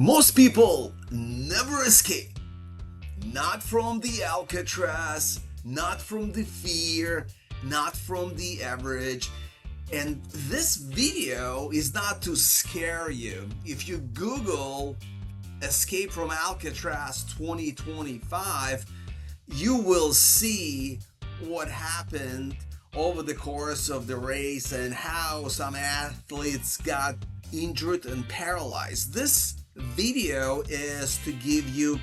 Most people never escape. Not from the Alcatraz, not from the fear, not from the average. And this video is not to scare you. If you Google Escape from Alcatraz 2025, you will see what happened over the course of the race and how some athletes got injured and paralyzed. This video is to give you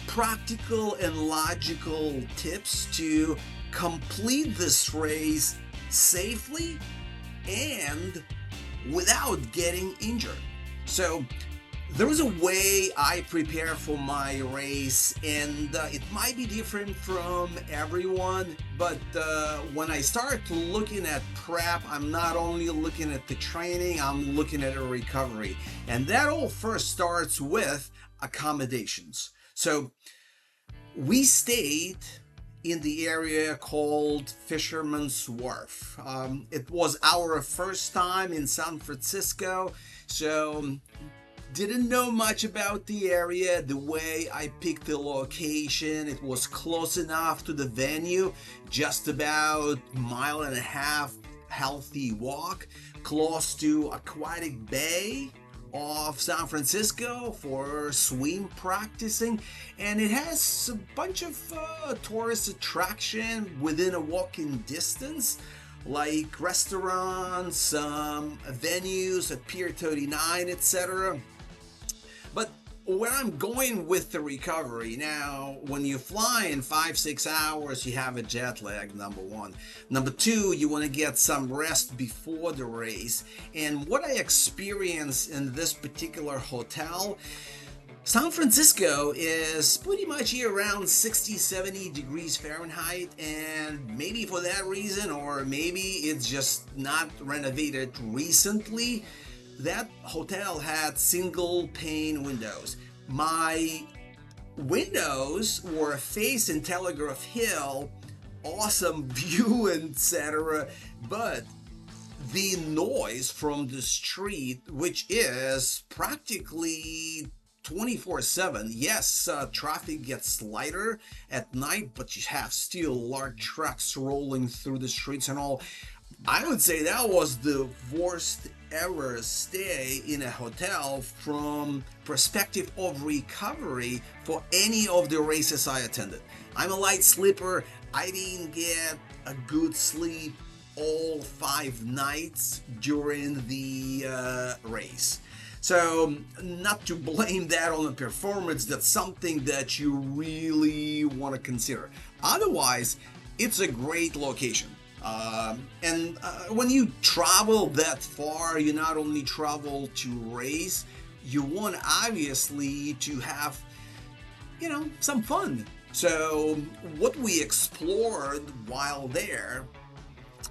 practical and logical tips to complete this race safely and without getting injured. So there is a way I prepare for my race, and it might be different from everyone, but when I start looking at prep, I'm not only looking at the training, I'm looking at a recovery. And that all first starts with accommodations. So we stayed in the area called Fisherman's Wharf. It was our first time in San Francisco, so didn't know much about the area. The way I picked the location, it was close enough to the venue, just about a mile and a half healthy walk, close to Aquatic Bay of San Francisco for swim practicing, and it has a bunch of tourist attraction within a walking distance, like restaurants, some venues at Pier 39, etc. But where I'm going with the recovery now, when you fly in 5-6 hours, you have a jet lag, number one. Number two, you want to get some rest before the race. And what I experienced in this particular hotel, San Francisco is pretty much year-round 60-70 degrees Fahrenheit, and maybe for that reason, or maybe it's just not renovated recently, that hotel had single pane windows. My windows were facing Telegraph Hill, awesome view, etc. But the noise from the street, which is practically 24/7. Yes, traffic gets lighter at night, but you have still large trucks rolling through the streets and all. I would say that was the worst ever stay in a hotel from perspective of recovery for any of the races I attended. I'm a light sleeper. I didn't get a good sleep all 5 nights during the race. So not to blame that on the performance, that's something that you really want to consider. Otherwise, it's a great location. And when you travel that far, you not only travel to race, you want obviously to have, some fun. So what we explored while there,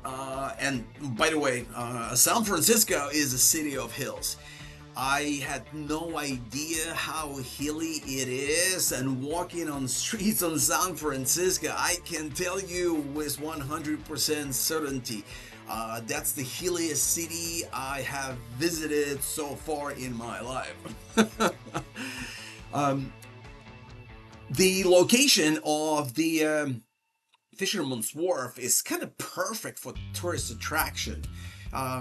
and by the way, San Francisco is a city of hills. I had no idea how hilly it is, and walking on streets on San Francisco, I can tell you with 100% certainty, that's the hilliest city I have visited so far in my life. The location of the Fisherman's Wharf is kind of perfect for tourist attraction.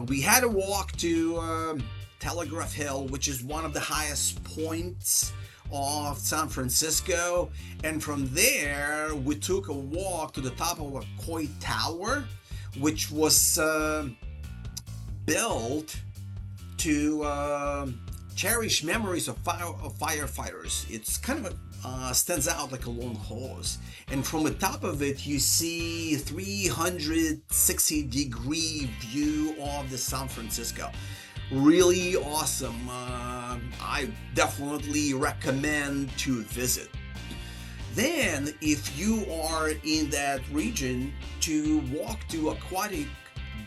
We had a walk to Telegraph Hill, which is one of the highest points of San Francisco, and from there we took a walk to the top of a Coit Tower, which was built to cherish memories of firefighters. It's kind of stands out like a long hose, and from the top of it you see 360-degree view of the San Francisco. Really awesome. I definitely recommend to visit. Then, if you are in that region, to walk to Aquatic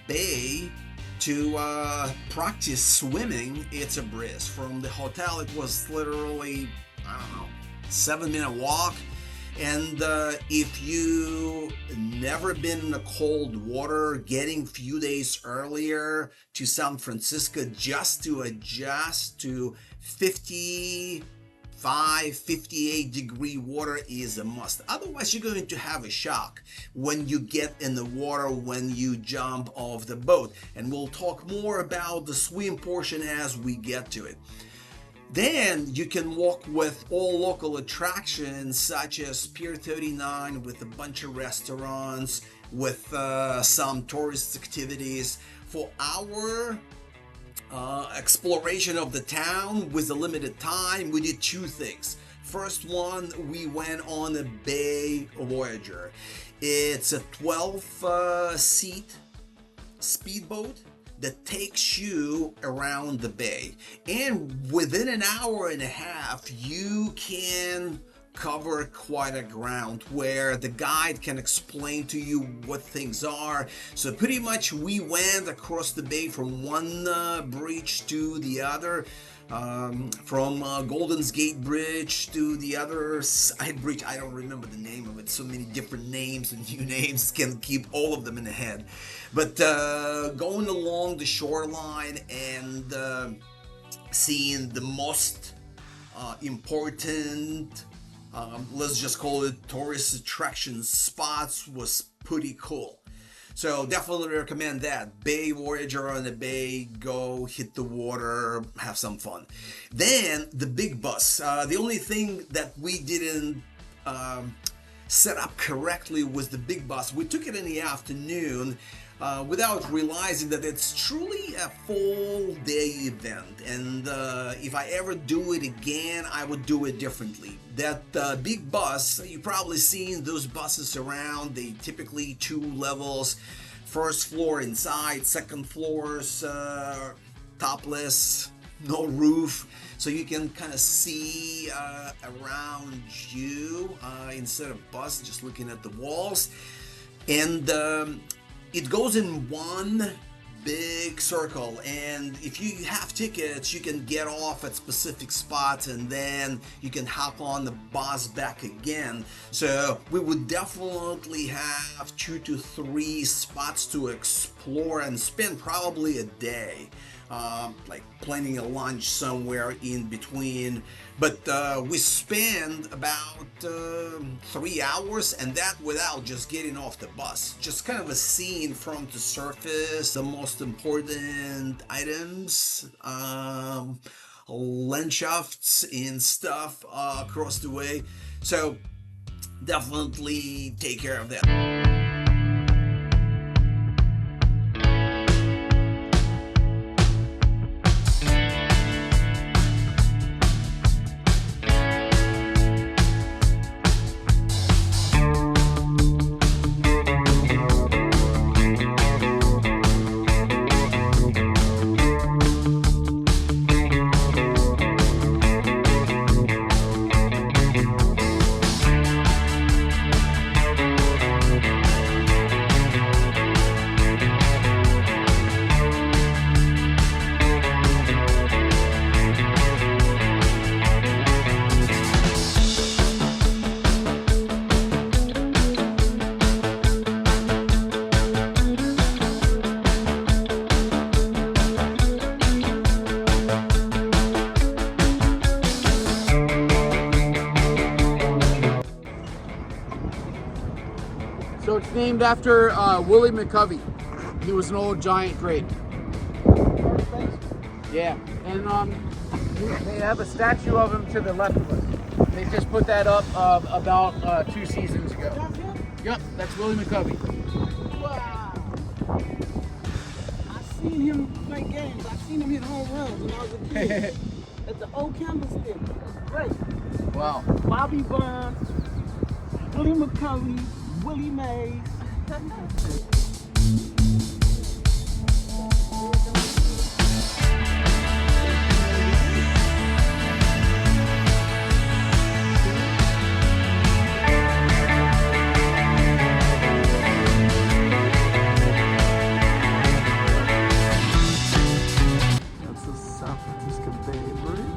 Bay to practice swimming, it's a breeze. From the hotel, it was literally, 7-minute walk. And if you never been in a cold water, getting few days earlier to San Francisco just to adjust to 58 degree water is a must. Otherwise, you're going to have a shock when you get in the water, when you jump off the boat. And we'll talk more about the swim portion as we get to it. Then you can walk with all local attractions such as Pier 39 with a bunch of restaurants, with some tourist activities. For our exploration of the town with a limited time, we did two things. First one, we went on a Bay Voyager. It's a 12-seat speedboat that takes you around the bay, and within an hour and a half you can cover quite a ground where the guide can explain to you what things are. So pretty much we went across the bay from one bridge to the other, from Golden's Gate Bridge to the other side bridge. I don't remember the name of it. So many different names and new names, can keep all of them in the head. But going along the shoreline and seeing the most important, let's just call it tourist attraction spots, was pretty cool. So definitely recommend that. Bay Voyager on the bay, go hit the water, have some fun. Then the big bus. The only thing that we didn't set up correctly was the big bus. We took it in the afternoon without realizing that it's truly a full day event, and if I ever do it again, I would do it differently. That big bus, you've probably seen those buses around. They typically 2 levels, first floor inside, second floors topless, no roof, so you can kind of see around you instead of bus just looking at the walls. And it goes in one big circle, and if you have tickets, you can get off at specific spots and then you can hop on the bus back again. So we would definitely have 2 to 3 spots to explore and spend probably a day, like planning a lunch somewhere in between. But we spend about 3 hours, and that without just getting off the bus. Just kind of a scene from the surface, the most important items, landschafts and stuff across the way. So definitely take care of that. So it's named after Willie McCovey. He was an old giant great. Yeah, and they have a statue of him to the left of us. They just put that up about 2 seasons ago. Yep, that's Willie McCovey. Wow. I seen him play games. I seen him hit home runs when I was a kid. At the old candlestick. That's great. Wow. Bobby Bonds, Willie McCovey, Willie Mays. That's the San Francisco Bay Bridge.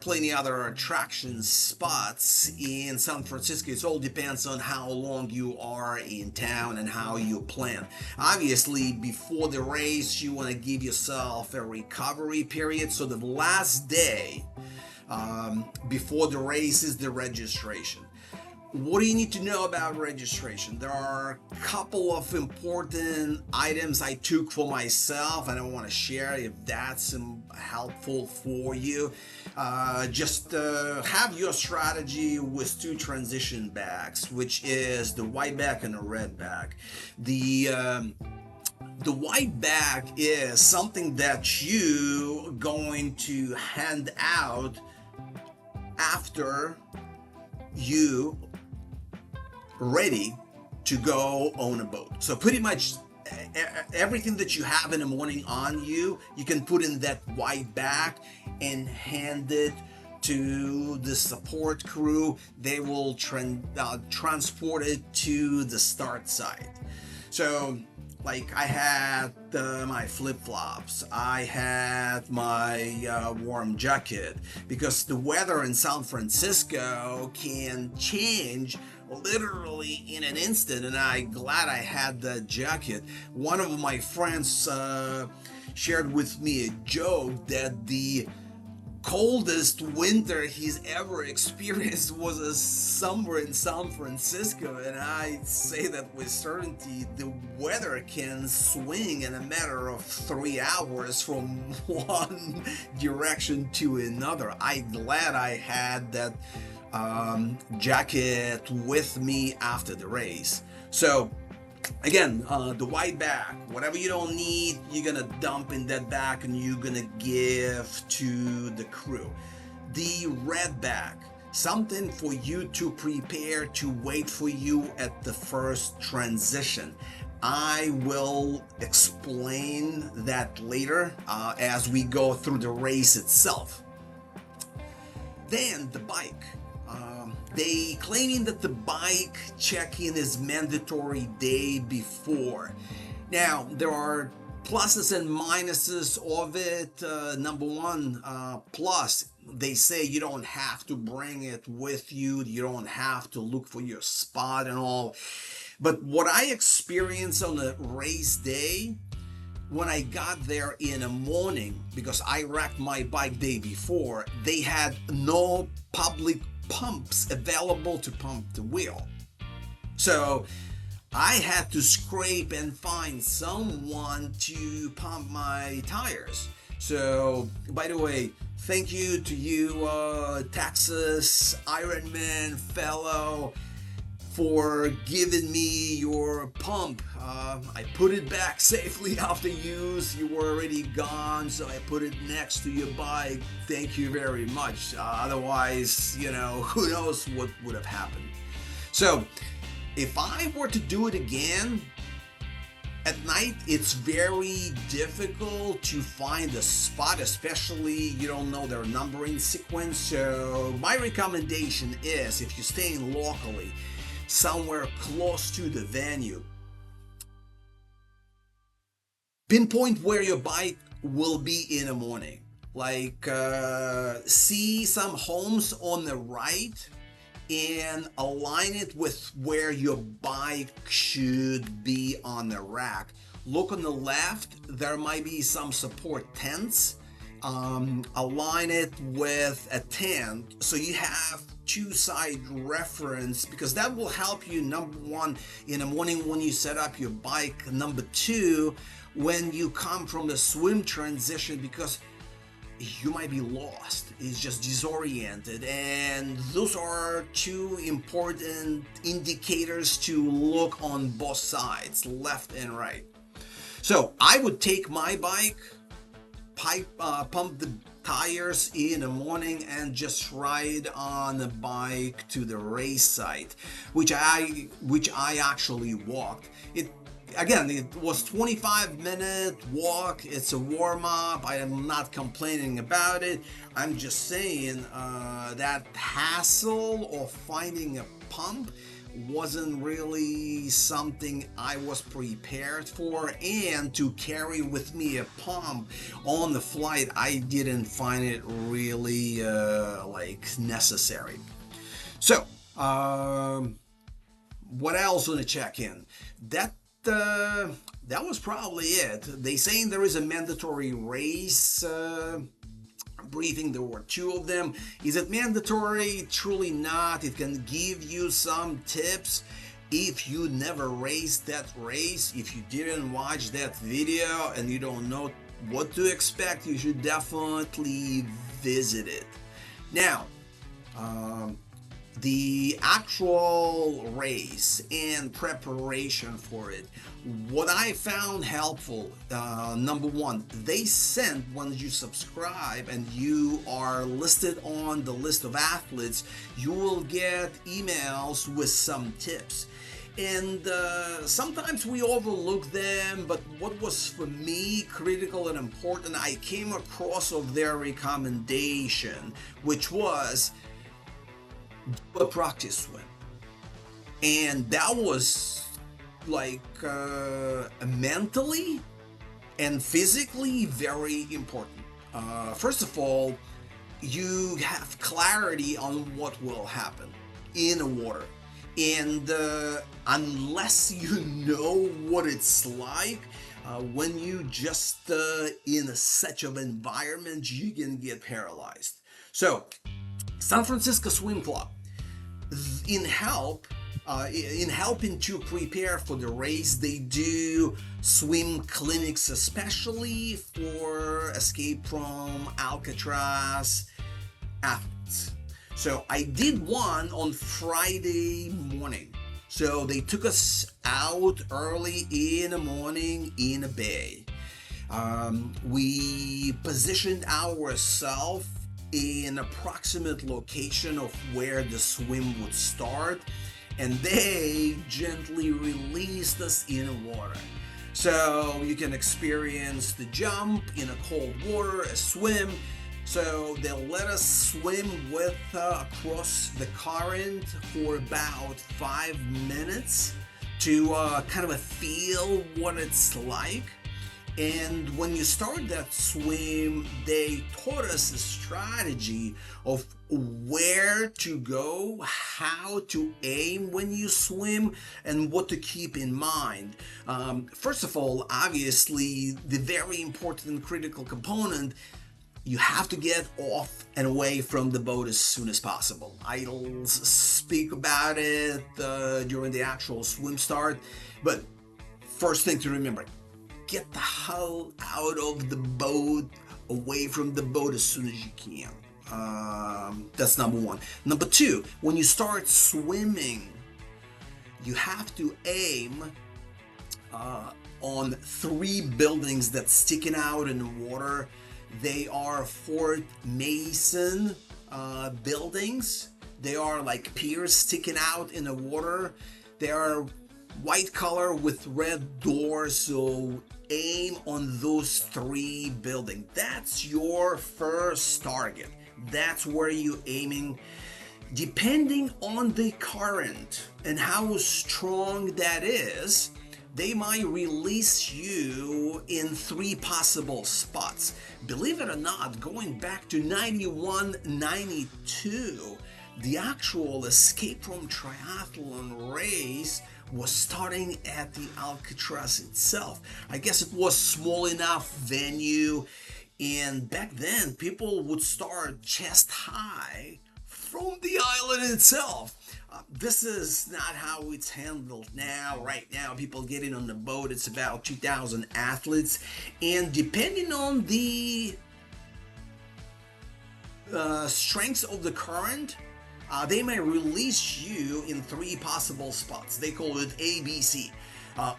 plenty other attraction spots in San Francisco. It all depends on how long you are in town and how you plan. Obviously, before the race, you want to give yourself a recovery period. So the last day before the race is the registration. What do you need to know about registration? There are a couple of important items I took for myself and I want to share if that's helpful for you. Just have your strategy with two transition bags, which is the white bag and the red bag. The white bag is something that you going to hand out after you ready to go on a boat. So pretty much everything that you have in the morning on you, you can put in that white bag and hand it to the support crew. They will transport it to the start site. So like I had my flip-flops, I had my warm jacket, because the weather in San Francisco can change literally in an instant, and I'm glad I had that jacket. One of my friends shared with me a joke that the coldest winter he's ever experienced was a summer in San Francisco, and I say that with certainty. The weather can swing in a matter of 3 hours from one direction to another. I'm glad I had that jacket with me after the race. So again, the white bag, whatever you don't need, you're gonna dump in that bag and you're gonna give to the crew. The red bag, something for you to prepare to wait for you at the first transition. I will explain that later as we go through the race itself. Then the bike. They claiming that the bike check-in is mandatory day before. Now, there are pluses and minuses of it. Number one, plus, they say you don't have to bring it with you. You don't have to look for your spot and all. But what I experienced on the race day, when I got there in the morning, because I wrecked my bike day before, they had no public pumps available to pump the wheel. So I had to scrape and find someone to pump my tires. So, by the way, thank you to you, Texas Ironman fellow, for giving me your pump. I put it back safely after use. You were already gone, so I put it next to your bike. Thank you very much. Otherwise, who knows what would have happened. So, if I were to do it again, at night, it's very difficult to find a spot, especially you don't know their numbering sequence. So, my recommendation is, if you're staying locally, somewhere close to the venue, pinpoint where your bike will be in the morning. Like see some homes on the right and align it with where your bike should be on the rack. Look on the left, there might be some support tents. Align it with a tent so you have two-side reference, because that will help you, number one, in the morning when you set up your bike, number two, when you come from the swim transition, because you might be lost, it's just disoriented, and those are two important indicators to look on both sides, left and right. So I would take my bike, pump the tires in the morning, and just ride on the bike to the race site, which I actually walked. It was 25-minute walk. It's a warm-up. I am not complaining about it. I'm just saying that hassle of finding a pump wasn't really something I was prepared for, and to carry with me a pump on the flight, I didn't find it really like necessary. So what else on the check-in? That was probably it. They saying there is a mandatory race briefing. There were two of them. Is it mandatory? Truly not. It can give you some tips if you never raced that race. If you didn't watch that video and you don't know what to expect, you should definitely visit it. Now, the actual race and preparation for it, what I found helpful, number one, they sent, when you subscribe and you are listed on the list of athletes, you will get emails with some tips. And sometimes we overlook them, but what was for me critical and important, I came across of their recommendation, which was do a practice swim. And that was like mentally and physically very important. First of all, you have clarity on what will happen in the water. And unless you know what it's like, when you just in such an environment, you can get paralyzed. So, San Francisco Swim Club, in helping to prepare for the race, they do swim clinics, especially for escape from Alcatraz athletes. So I did one on Friday morning. So they took us out early in the morning in a bay. We positioned ourselves in approximate location of where the swim would start, and they gently released us in the water. So you can experience the jump in a cold water, a swim. So they'll let us swim with across the current for about 5 minutes to kind of feel what it's like. And when you start that swim, they taught us a strategy of where to go, how to aim when you swim, and what to keep in mind. First of all, obviously, the very important and critical component, you have to get off and away from the boat as soon as possible. I'll speak about it during the actual swim start, but first thing to remember, get the hell out of the boat, away from the boat as soon as you can. That's number one. Number two, when you start swimming, you have to aim on 3 buildings that's sticking out in the water. They are Fort Mason buildings. They are like piers sticking out in the water. They are white color with red doors, so aim on those 3 buildings. That's your first target. That's where you're aiming. Depending on the current and how strong that is, they might release you in 3 possible spots. Believe it or not, going back to 91, 92, the actual Escape from Triathlon race was starting at the Alcatraz itself. I guess it was small enough venue, and back then people would start chest high from the island itself. This is not how it's handled now. Right now, people getting on the boat, it's about 2,000 athletes, and depending on the strength of the current, they may release you in 3 possible spots. They call it A, B, C.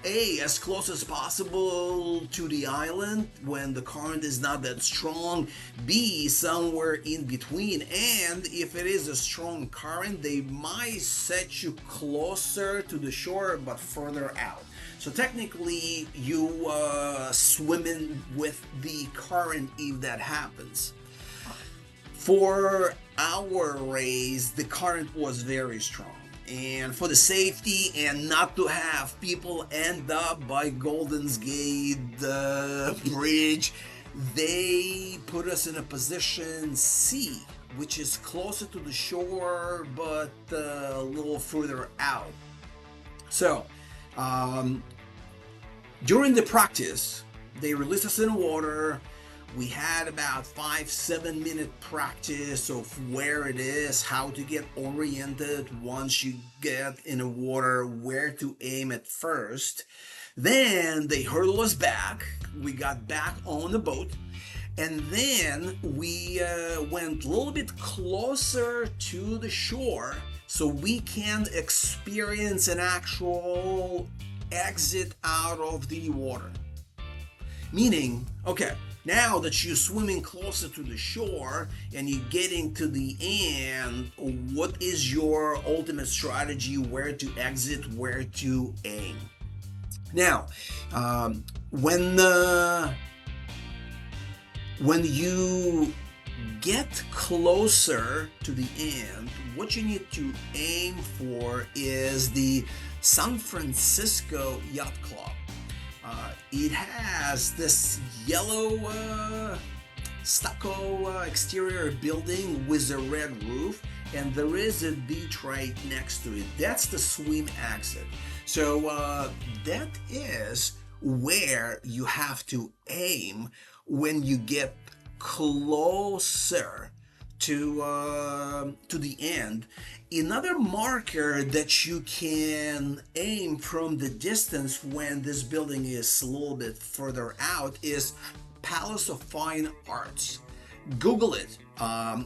A, as close as possible to the island when the current is not that strong. B, somewhere in between. And if it is a strong current, they might set you closer to the shore but further out. So technically, you swimming with the current if that happens. For our race, the current was very strong, and for the safety and not to have people end up by Golden's Gate Bridge, they put us in a position C, which is closer to the shore but a little further out. So during the practice, they released us in the water. We had about 5-7 minute practice of where it is, how to get oriented once you get in the water, where to aim at first. Then they hurled us back. We got back on the boat, and then we went a little bit closer to the shore so we can experience an actual exit out of the water. Meaning, okay, now that you're swimming closer to the shore and you're getting to the end, what is your ultimate strategy? Where to exit, where to aim? Now, when you get closer to the end, what you need to aim for is the San Francisco Yacht Club. It has this yellow stucco exterior building with a red roof, and there is a beach right next to it. That's the swim exit. So that is where you have to aim when you get closer to the end. Another marker that you can aim from the distance when this building is a little bit further out is Palace of Fine Arts. Google it.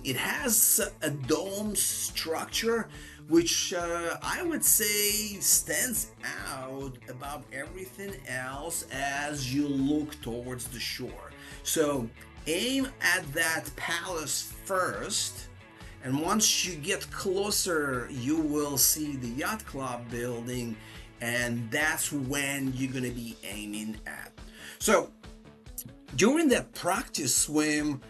It has a dome structure which I would say stands out above everything else as you look towards the shore. So aim at that palace first, and once you get closer, you will see the yacht club building, and that's when you're gonna be aiming at. So during that practice swim,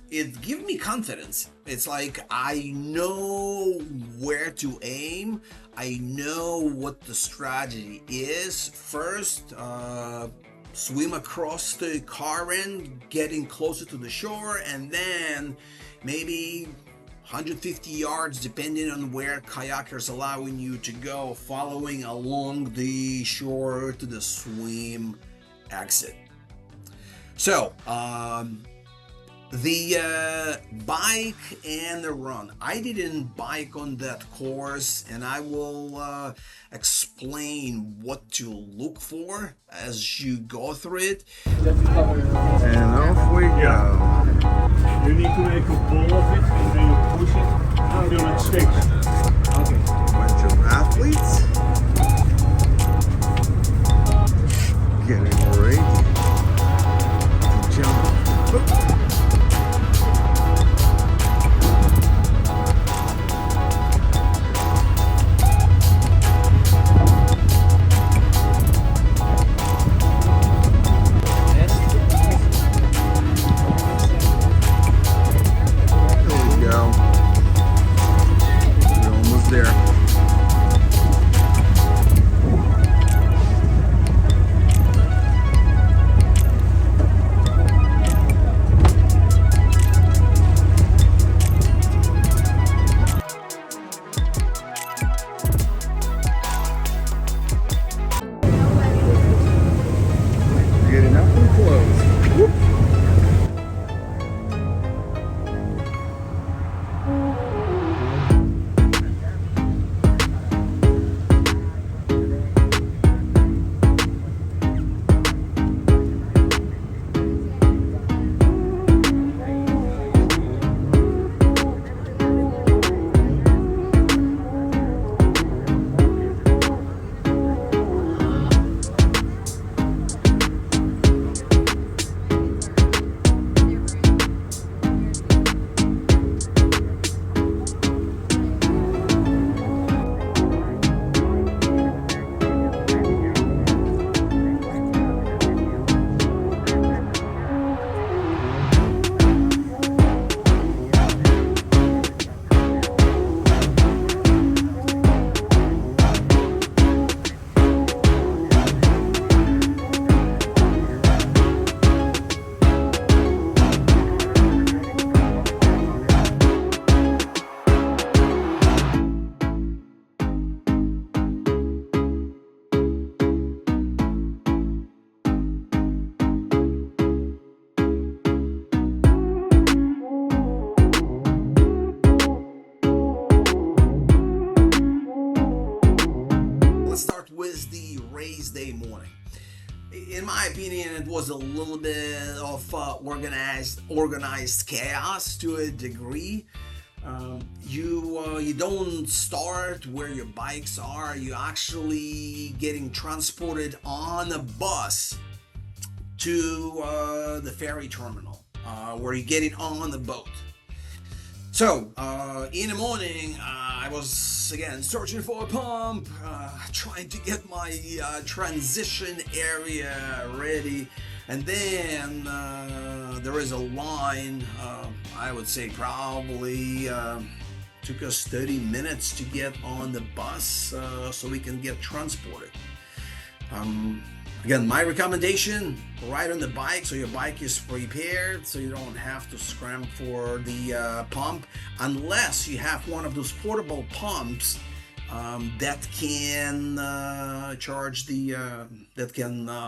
it gave me confidence. It's like I know where to aim. I know what the strategy is. First, swim across the current, getting closer to the shore, and then maybe 150 yards, depending on where kayakers allowing you to go, following along the shore to the swim exit. So, the bike and the run. I didn't bike on that course, and I will explain what to look for as you go through it. And off we go. You need to make a ball of it and then you push it until it sticks. Okay. Bunch of athletes getting ready to jump. in my opinion, it was a little bit of organized chaos to a degree. You don't start where your bikes are. You're actually getting transported on a bus to the ferry terminal, where you're getting on the boat. So, in the morning, I was again searching for a pump, trying to get my transition area ready, and then there is a line. I would say probably took us 30 minutes to get on the bus so we can get transported. Again, my recommendation, ride on the bike so your bike is prepared, so you don't have to scram for the pump, unless you have one of those portable pumps that can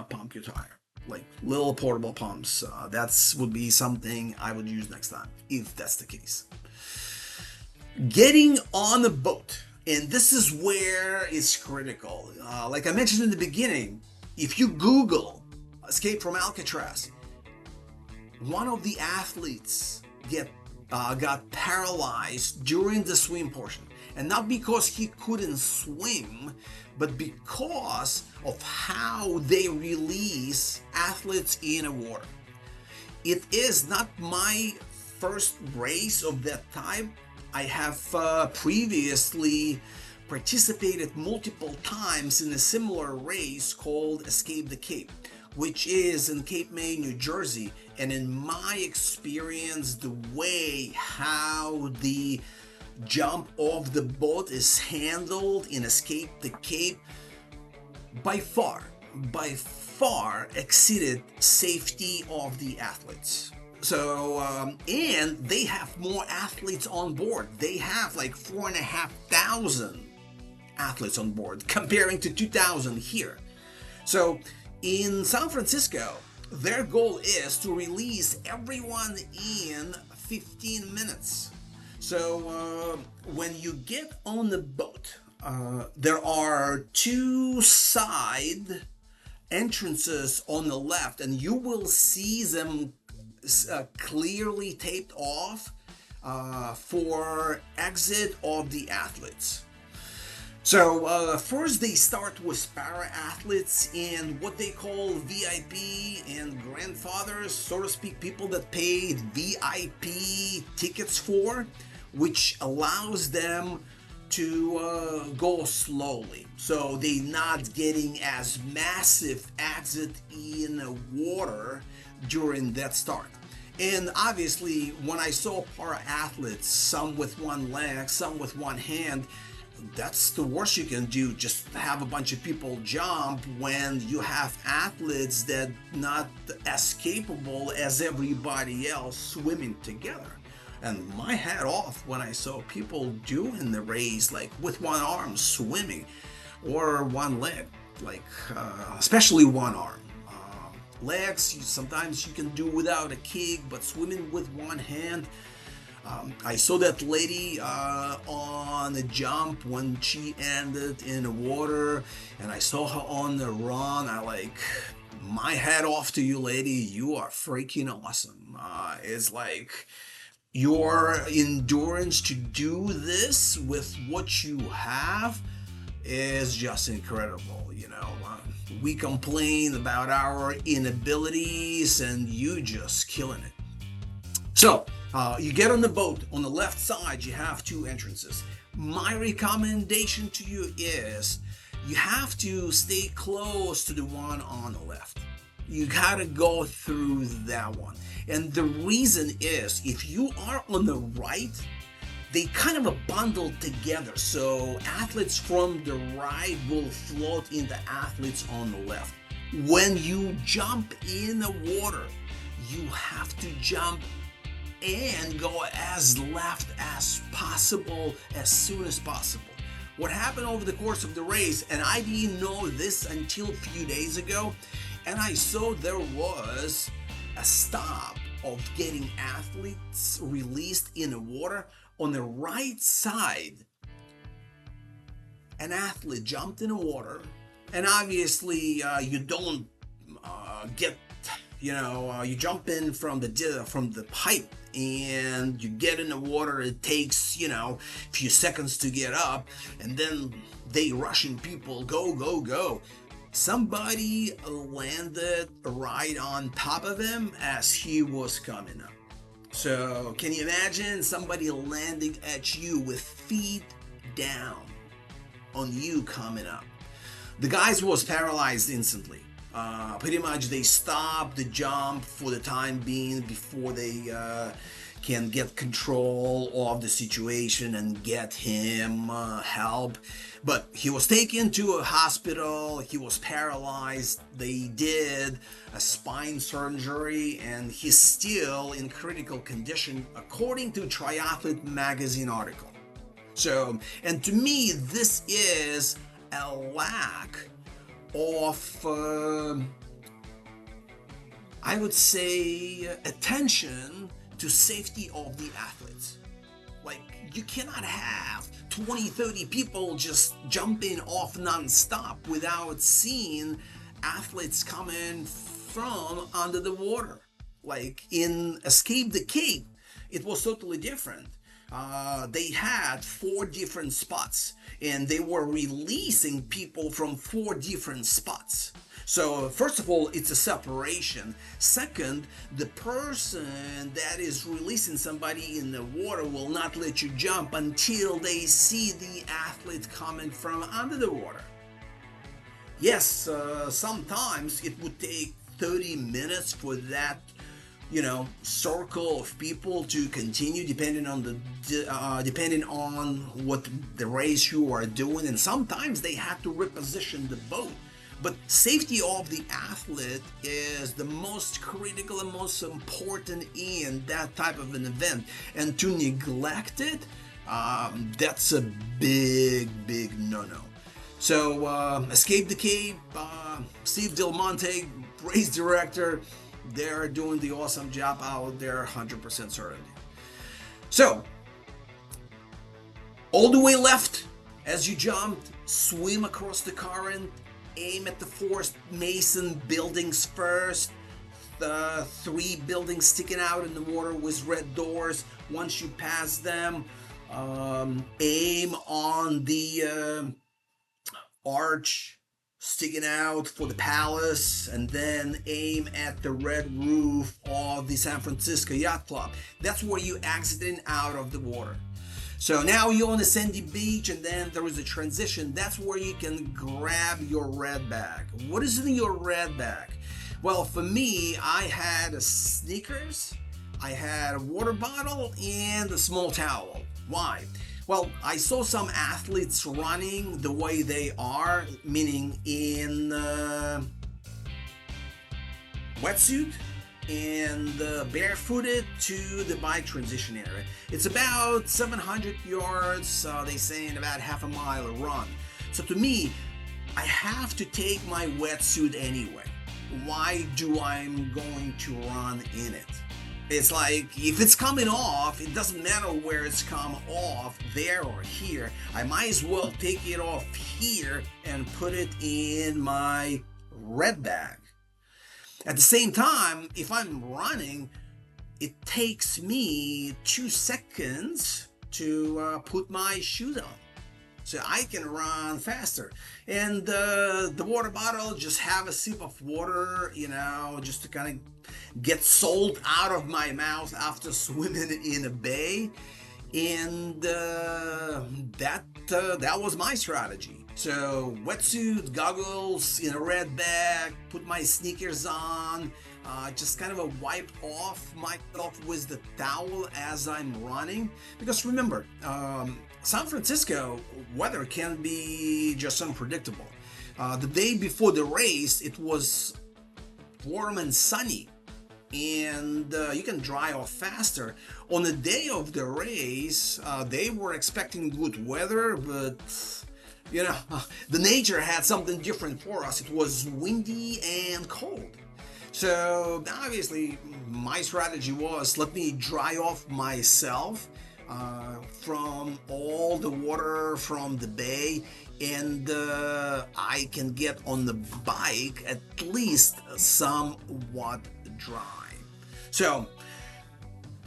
pump your tire, like little portable pumps. That would be something I would use next time, if that's the case. Getting on the boat, and this is where it's critical. Like I mentioned in the beginning, if you Google escape from Alcatraz, one of the athletes got paralyzed during the swim portion. And not because he couldn't swim, but because of how they release athletes in the water. It is not my first race of that type. I have previously participated multiple times in a similar race called Escape the Cape, which is in Cape May, New Jersey. And in my experience, the way how the jump off the boat is handled in Escape the Cape by far exceeded safety of the athletes. So, and they have more athletes on board. They have like 4,500 athletes on board, comparing to 2,000 here. So, in San Francisco, their goal is to release everyone in 15 minutes. So, when you get on the boat, there are two side entrances on the left, and you will see them clearly taped off for exit of the athletes. So first they start with para athletes and what they call VIP and grandfathers, so to speak, people that paid VIP tickets for, which allows them to go slowly, so they're not getting as massive exit in the water during that start. And obviously, when I saw para athletes, some with one leg, some with one hand, that's the worst you can do, just have a bunch of people jump when you have athletes that not as capable as everybody else swimming together. And my hat off when I saw people doing the race like with one arm swimming or one leg, like especially one arm. Legs, sometimes you can do without a kick, but swimming with one hand. I saw that lady on the jump when she ended in the water, and I saw her on the run. My hat off to you, lady. You are freaking awesome. It's like your endurance to do this with what you have is just incredible, you know. We complain about our inabilities, and you just killing it. So, you get on the boat. On the left side, you have two entrances. My recommendation to you is you have to stay close to the one on the left. You gotta go through that one. And the reason is, if you are on the right, they kind of are bundled together. So athletes from the right will float into athletes on the left. When you jump in the water, you have to jump and go as left as possible, as soon as possible. What happened over the course of the race, and I didn't know this until a few days ago, and I saw there was a stop of getting athletes released in the water. On the right side, an athlete jumped in the water, and obviously you don't get, you jump in from the pipe and you get in the water. It takes, a few seconds to get up, and then they Russian people go, go, go. Somebody landed right on top of him as he was coming up. So can you imagine somebody landing at you with feet down on you coming up? The guy was paralyzed instantly. Pretty much they stopped the jump for the time being before they can get control of the situation and get him help. But he was taken to a hospital. He was paralyzed. They did a spine surgery, and he's still in critical condition according to Triathlon magazine article. So, and to me, this is a lack of, I would say, attention to safety of the athletes. Like, you cannot have 20, 30 people just jumping off non-stop without seeing athletes coming from under the water. Like in Escape the Cape, it was totally different. They had 4 different spots, and they were releasing people from 4 different spots. So first of all, it's a separation. Second, the person that is releasing somebody in the water will not let you jump until they see the athlete coming from under the water. Yes, sometimes it would take 30 minutes for that circle of people to continue, depending on what the race you are doing, and sometimes they have to reposition the boat. But safety of the athlete is the most critical and most important in that type of an event, and to neglect it, that's a big no-no. So Escape the Cape, Steve Del Monte, race director, they're doing the awesome job out there, 100% certainty. So, all the way left as you jumped, swim across the current, aim at the 4 Mason buildings first, the 3 buildings sticking out in the water with red doors. Once you pass them, aim on the arch sticking out for the palace, and then aim at the red roof of the San Francisco Yacht Club. That's where you exiting out of the water. So now you're on a sandy beach, and then there is a transition. That's where you can grab your red bag. What is in your red bag? Well, for me, I had a sneakers, I had a water bottle, and a small towel. Why? Well, I saw some athletes running the way they are, meaning in wetsuit and barefooted to the bike transition area. It's about 700 yards, they say, in about half a mile run. So to me, I have to take my wetsuit anyway. Why do I'm going to run in it? It's like, if it's coming off, it doesn't matter where it's come off, there or here. I might as well take it off here and put it in my red bag. At the same time, if I'm running, it takes me 2 seconds to put my shoes on, so I can run faster. And the water bottle, just have a sip of water, just to kind of get salt out of my mouth after swimming in a bay. And that was my strategy. So wetsuit, goggles in a red bag, put my sneakers on, just kind of a wipe off myself with the towel as I'm running. Because remember, San Francisco weather can be just unpredictable. The day before the race, it was warm and sunny, and you can dry off faster. On the day of the race, they were expecting good weather, but the nature had something different for us. It was windy and cold. So obviously my strategy was, let me dry off myself from all the water from the bay, and I can get on the bike at least somewhat dry. So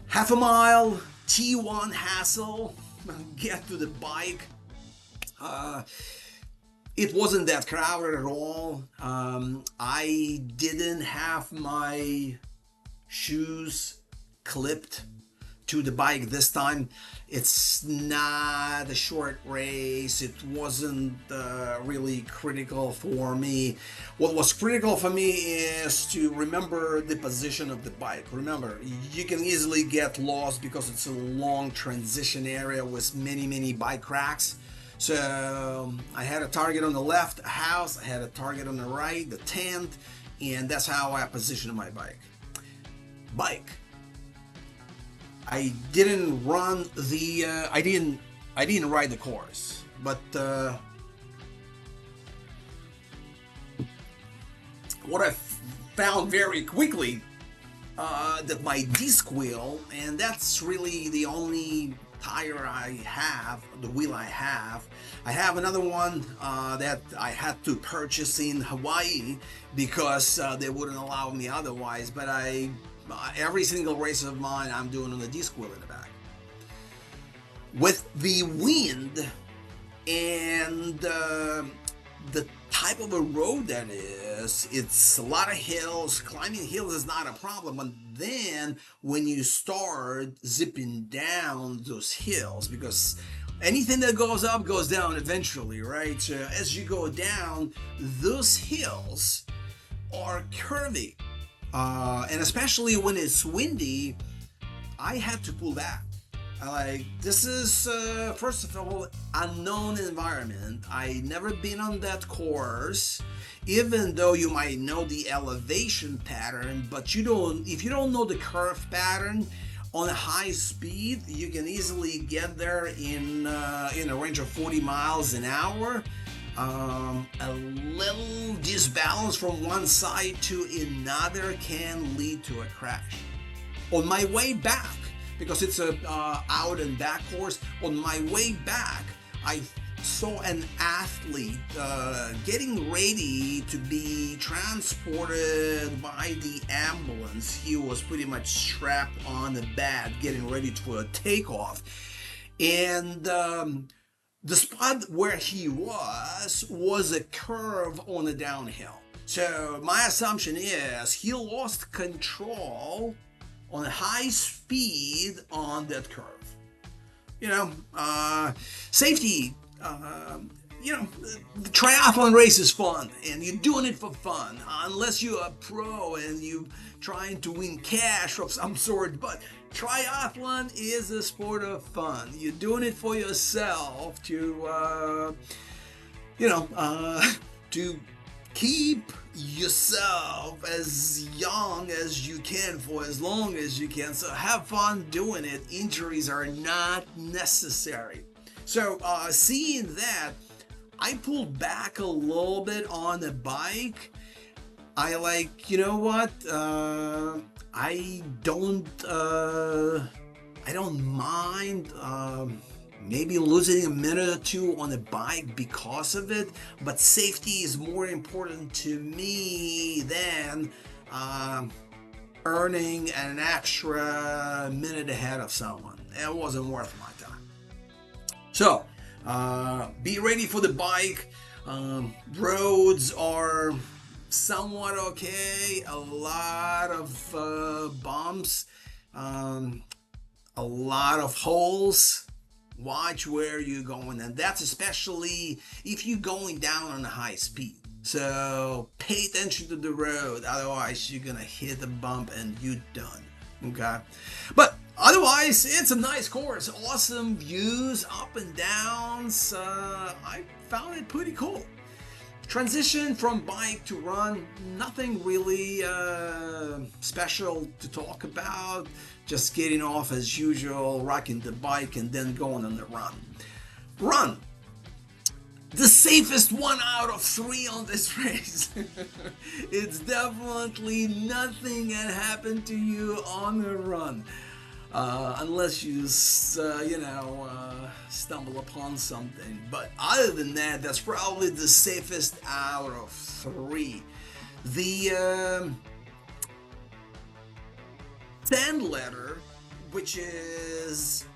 half a mile, T1 hassle, get to the bike. It wasn't that crowded at all. I didn't have my shoes clipped to the bike this time. It's not a short race. It wasn't really critical for me. What was critical for me is to remember the position of the bike. Remember, you can easily get lost because it's a long transition area with many bike racks. So I had a target on the left, a house, I had a target on the right, the tent, and that's how I positioned my bike. I didn't run the I didn't ride the course, but what I found very quickly that my disc wheel, and that's really the only tire I have, the wheel I have another one that I had to purchase in Hawaii because they wouldn't allow me otherwise, but every single race of mine I'm doing on the disc wheel in the back. With the wind and the type of a road that is, it's a lot of hills. Climbing hills is not a problem, but then when you start zipping down those hills, because anything that goes up goes down eventually, right? So as you go down, those hills are curvy. And especially when it's windy, I had to pull back. This is, first of all, unknown environment. I never been on that course, even though you might know the elevation pattern, but if you don't know the curve pattern on a high speed, you can easily get there in a range of 40 miles an hour. A little disbalance from one side to another can lead to a crash. On my way back, because it's a out and back course, on my way back, I saw an athlete getting ready to be transported by the ambulance. He was pretty much strapped on the bed, getting ready for a takeoff. And the spot where he was a curve on a downhill. So my assumption is he lost control on high speed on that curve. Safety, the triathlon race is fun and you're doing it for fun, unless you're a pro and you're trying to win cash of some sort. But triathlon is a sport of fun. You're doing it for yourself to keep yourself as young as you can for as long as you can. So have fun doing it. Injuries are not necessary. So seeing that, I pulled back a little bit on the bike. I don't mind maybe losing a minute or two on the bike because of it, but safety is more important to me than earning an extra minute ahead of someone. It wasn't worth my time. So be ready for the bike. Roads are somewhat okay. A lot of bumps, a lot of holes. Watch where you're going, and that's especially if you're going down on a high speed. So pay attention to the road, otherwise you're gonna hit a bump and you're done. Okay, but otherwise it's a nice course, awesome views, up and downs. I found it pretty cool. Transition from bike to run, nothing really special to talk about. Just getting off as usual, rocking the bike, and then going on the run. The safest 1 out of 3 on this race. It's definitely nothing can happen to you on the run. unless you stumble upon something. But other than that, that's probably the safest out of 3. The sand ladder, which is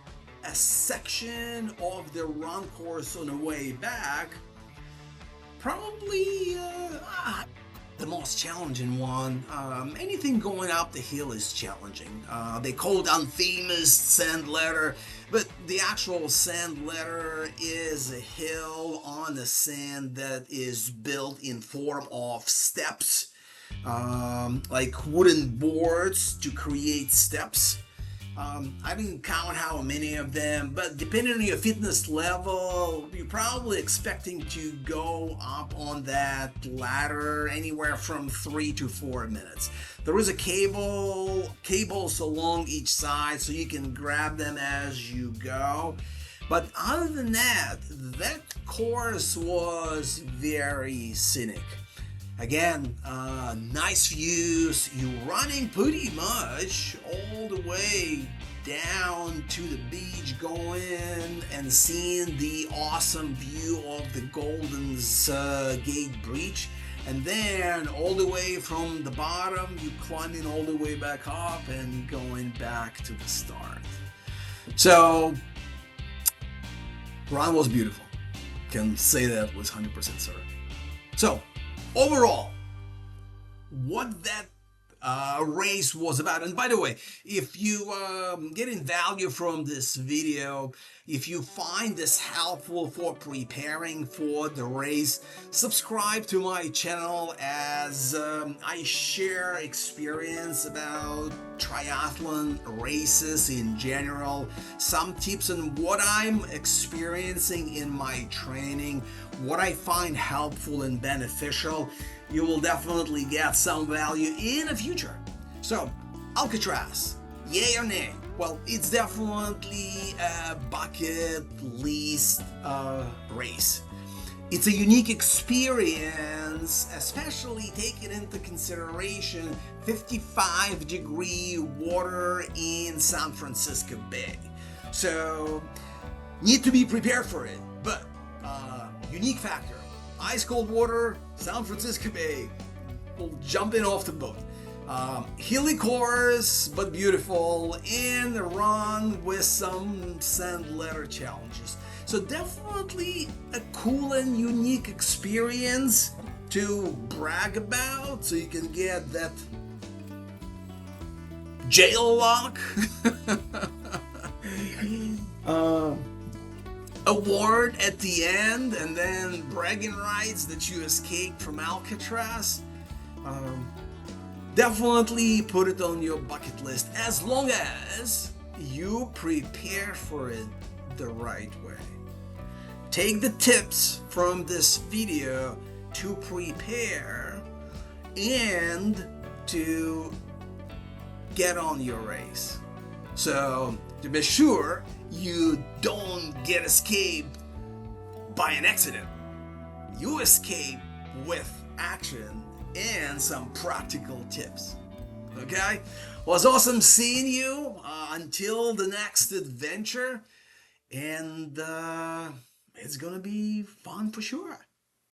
a section of the run course on the way back, probably the most challenging one. Anything going up the hill is challenging. They call it unfamous sand ladder, but the actual sand ladder is a hill on the sand that is built in form of steps, like wooden boards to create steps. I didn't count how many of them, but depending on your fitness level, you're probably expecting to go up on that ladder anywhere from 3 to 4 minutes. There is a cables along each side, so you can grab them as you go. But other than that, that course was very scenic. Again, nice views. You're running pretty much all the way down to the beach, going and seeing the awesome view of the Golden Gate Bridge, and then all the way from the bottom, you climbing all the way back up and going back to the start. So, run was beautiful. Can say that with 100% certain. So, overall, what that race was about. And by the way, if you getting value from this video, if you find this helpful for preparing for the race, subscribe to my channel, as I share experience about triathlon races in general, some tips on what I'm experiencing in my training, what I find helpful and beneficial. You will definitely get some value in the future. So, Alcatraz, yay or nay? Well, it's definitely a bucket list race. It's a unique experience, especially taking into consideration 55-degree water in San Francisco Bay. So, need to be prepared for it. But, unique factor. Ice cold water, San Francisco Bay, jumping off the boat. Hilly course, but beautiful, and a run with some sand ladder challenges. So definitely a cool and unique experience to brag about, so you can get that jail lock award at the end, and then bragging rights that you escaped from Alcatraz. Definitely put it on your bucket list, as long as you prepare for it the right way. Take the tips from this video to prepare and to get on your race. So, to be sure you don't get escaped by an accident. You escape with action and some practical tips. Okay? Well, it's awesome seeing you until the next adventure, and it's gonna be fun for sure.